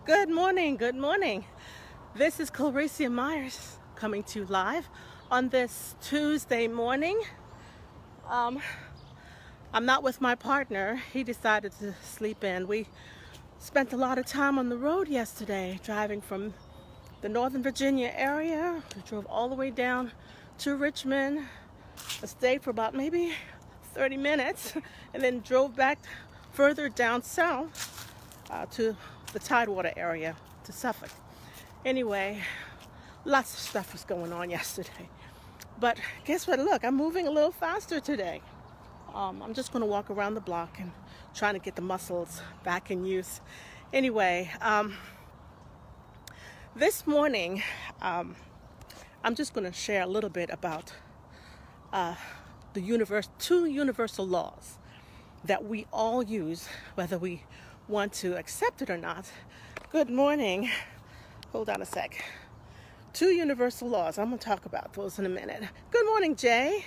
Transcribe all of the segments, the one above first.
Good morning, good morning. This is Recie Myers coming to you live on this Tuesday morning. I'm not with my partner. He decided to sleep in. We spent a lot of time on the road yesterday, driving from the Northern Virginia area. We drove all the way down to Richmond. I stayed for about maybe 30 minutes and then drove back further down south to the Tidewater area, to Suffolk. Anyway, lots of stuff was going on yesterday. But guess what? Look, I'm moving a little faster today. I'm just going to walk around the block and trying to get the muscles back in use. Anyway, this morning, I'm just going to share a little bit about two universal laws that we all use, whether we want to accept it or not. Good morning. Hold on a sec. Two universal laws. I'm going to talk about those in a minute. Good morning, Jay.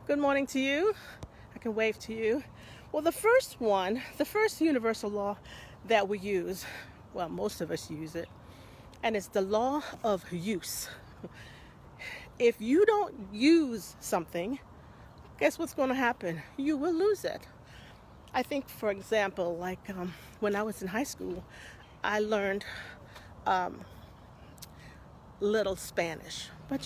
Good morning to you. I can wave to you. Well, the first universal law that we use, well, most of us use it, and it's the law of use. If you don't use something, guess what's going to happen? You will lose it. I think, for example, like when I was in high school, I learned little Spanish. But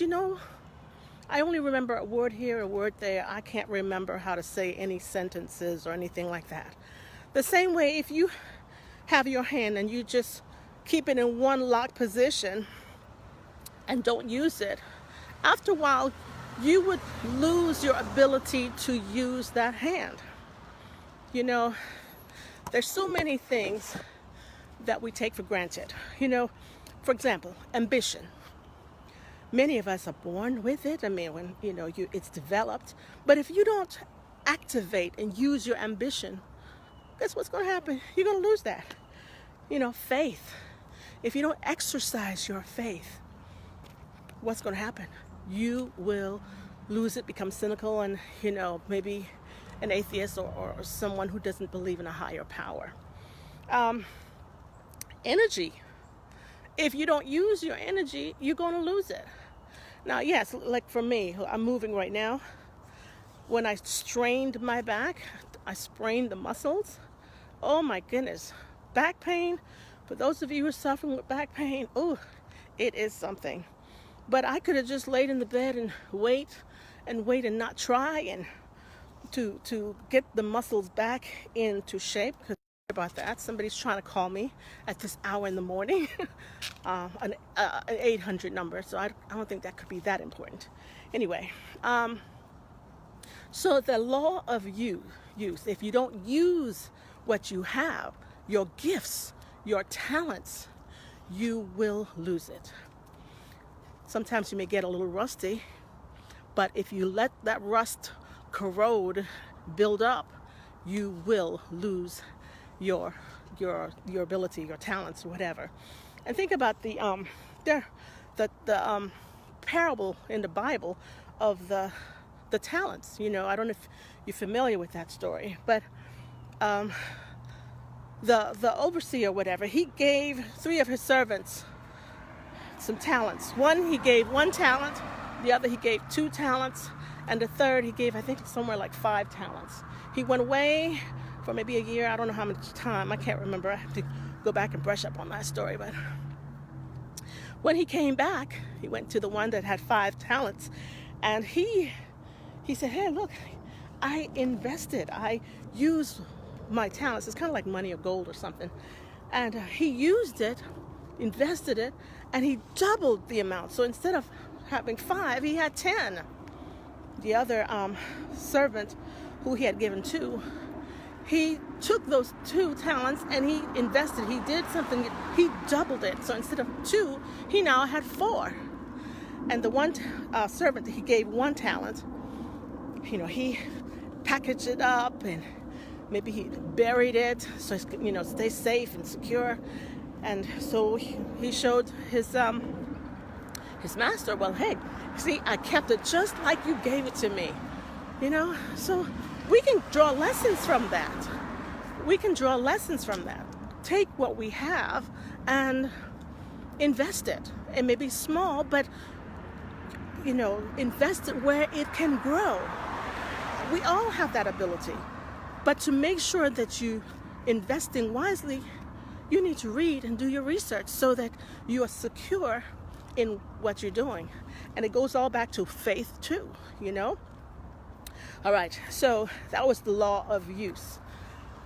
I only remember a word here, a word there. I can't remember how to say any sentences or anything like that. The same way, if you have your hand and you just keep it in one locked position and don't use it, after a while, you would lose your ability to use that hand. There's so many things that we take for granted. For example, ambition. Many of us are born with it. I mean, when it's developed. But if you don't activate and use your ambition, guess what's going to happen? You're going to lose that. Faith. If you don't exercise your faith, what's going to happen? You will lose it, become cynical, and maybe an atheist or someone who doesn't believe in a higher power. Energy. If you don't use your energy, you're going to lose it. Now, yes, like for me, I'm moving right now. When I strained my back, I sprained the muscles. Oh my goodness. Back pain, for those of you who are suffering with back pain, it is something. But I could have just laid in the bed and wait and not try and to get the muscles back into shape. Because about that, somebody's trying to call me at this hour in the morning, an 800 number. So I don't think that could be that important. Anyway, so the law of use. If you don't use what you have, your gifts, your talents, you will lose it. Sometimes you may get a little rusty, but if you let that rust corrode, build up, you will lose your ability, your talents, whatever. And think about the parable in the Bible of the talents. I don't know if you're familiar with that story, but the overseer, whatever, he gave 3 of his servants some talents. One, he gave 1 talent. The other, he gave 2 talents. And the third, he gave, I think, somewhere like 5 talents. He went away for maybe a year. I don't know how much time. I can't remember. I have to go back and brush up on that story. But when he came back, he went to the one that had 5 talents. And he said, hey, look, I invested. I used my talents. It's kind of like money or gold or something. And he used it, invested it, and he doubled the amount. So instead of having 5, he had 10. The other servant who he had given 2, he took those 2 talents and he invested. He did something. He doubled it. So instead of 2, he now had 4. And the one servant that he gave 1 talent, he packaged it up and maybe he buried it so it's stay safe and secure. And so he showed his master, well, hey, see, I kept it just like you gave it to me. So we can draw lessons from that. take what we have and invest it. It may be small, but invest it where it can grow. We all have that ability. But to make sure that you investing wisely, you need to read and do your research so that you are secure in what you're doing. And it goes all back to faith too, All right, so that was the law of use.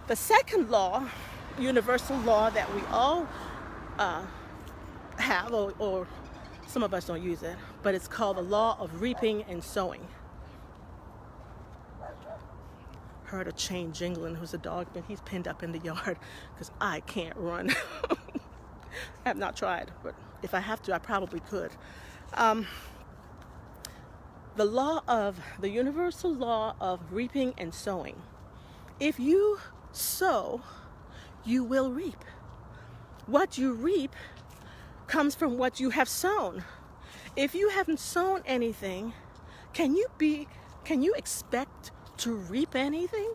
The second law, universal law that we all have, or some of us don't use it, but it's called the law of reaping and sowing. Heard a chain jingling. Who's a dog, but he's pinned up in the yard because I can't run. I have not tried, but if I have to, I probably could. The universal law of reaping and sowing. If you sow, you will reap. What you reap comes from what you have sown. If you haven't sown anything, can you expect to reap anything?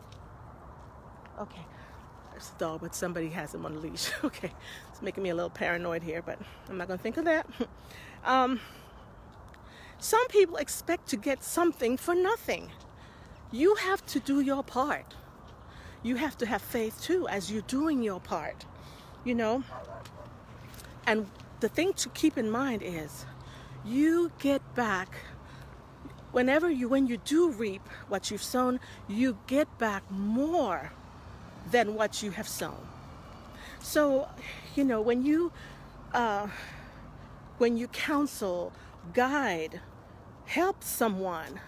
Okay, there's a dog, but somebody has him on a leash. Okay, it's making me a little paranoid here, but I'm not going to think of that. Some people expect to get something for nothing. You have to do your part. You have to have faith too as you're doing your part, And the thing to keep in mind is you get back. When you do reap what you've sown, you get back more than what you have sown. So, when you counsel, guide, help someone,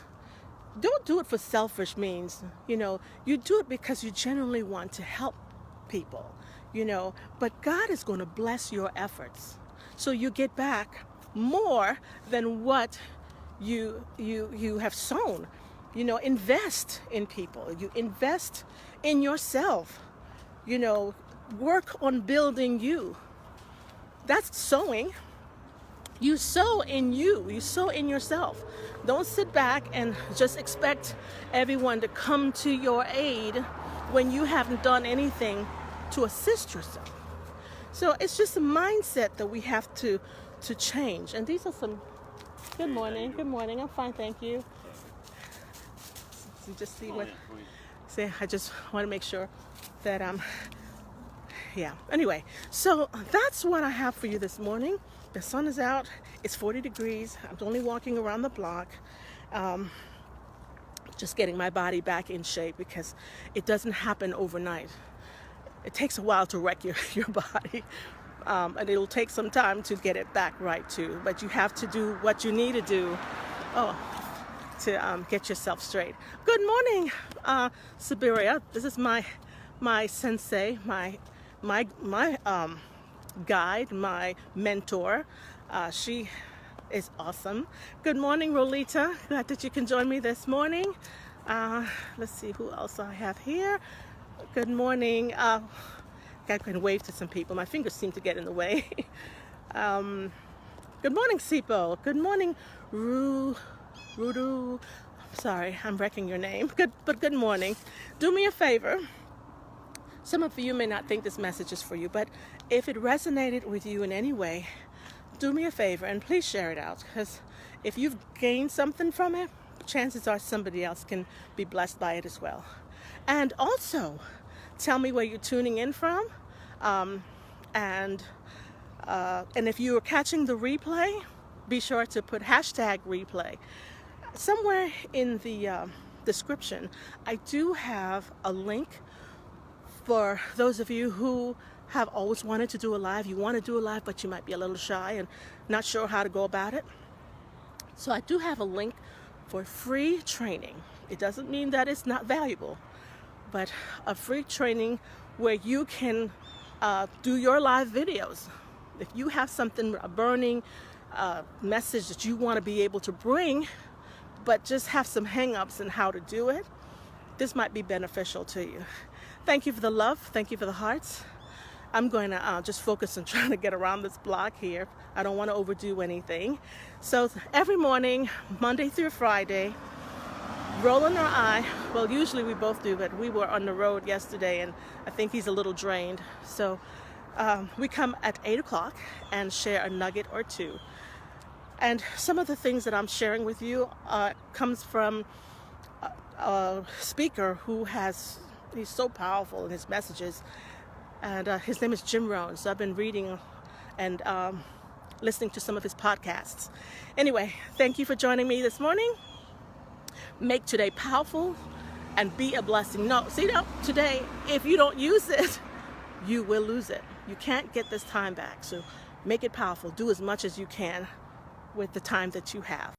don't do it for selfish means. You do it because you genuinely want to help people, But God is going to bless your efforts. So you get back more than what you have sown. Invest in people. You invest in yourself. Work on building you. That's sowing. You sow in you. You sow in yourself. Don't sit back and just expect everyone to come to your aid when you haven't done anything to assist yourself. So it's just a mindset that we have to change. And these are some. Good morning. Good morning. I'm fine, thank you. So just see what. See, I just want to make sure that yeah. Anyway, so that's what I have for you this morning. The sun is out. It's 40 degrees. I'm only walking around the block. Just getting my body back in shape because it doesn't happen overnight. It takes a while to wreck your body. And it'll take some time to get it back right too. But you have to do what you need to do to get yourself straight. Good morning, Siberia. This is my sensei, my guide, my mentor. She is awesome. Good morning, Rolita. Glad that you can join me this morning. Let's see who else I have here. Good morning. I can wave to some people. My fingers seem to get in the way. Good morning, Sipo. Good morning, Rudu. Sorry, I'm wrecking your name. Good morning. Do me a favor. Some of you may not think this message is for you, but if it resonated with you in any way, do me a favor and please share it out. Because if you've gained something from it, chances are somebody else can be blessed by it as well. And also, tell me where you're tuning in from. And if you are catching the replay, be sure to put #replay. Somewhere in the description, I do have a link for those of you who have always wanted to do a live. You want to do a live, but you might be a little shy and not sure how to go about it. So I do have a link for free training. It doesn't mean that it's not valuable, but a free training where you can do your live videos. If you have something, a burning message that you want to be able to bring, but just have some hang-ups in how to do it, this might be beneficial to you. Thank you for the love. Thank you for the hearts. I'm going to just focus on trying to get around this block here. I don't want to overdo anything. So every morning, Monday through Friday, Roland or I, well, usually we both do, but we were on the road yesterday and I think he's a little drained. So We come at 8 o'clock and share a nugget or two. And some of the things that I'm sharing with you comes from a speaker he's so powerful in his messages. And his name is Jim Rohn. So I've been reading and listening to some of his podcasts. Anyway, thank you for joining me this morning. Make today powerful and be a blessing. Today, if you don't use it, you will lose it. You can't get this time back. So make it powerful. Do as much as you can with the time that you have.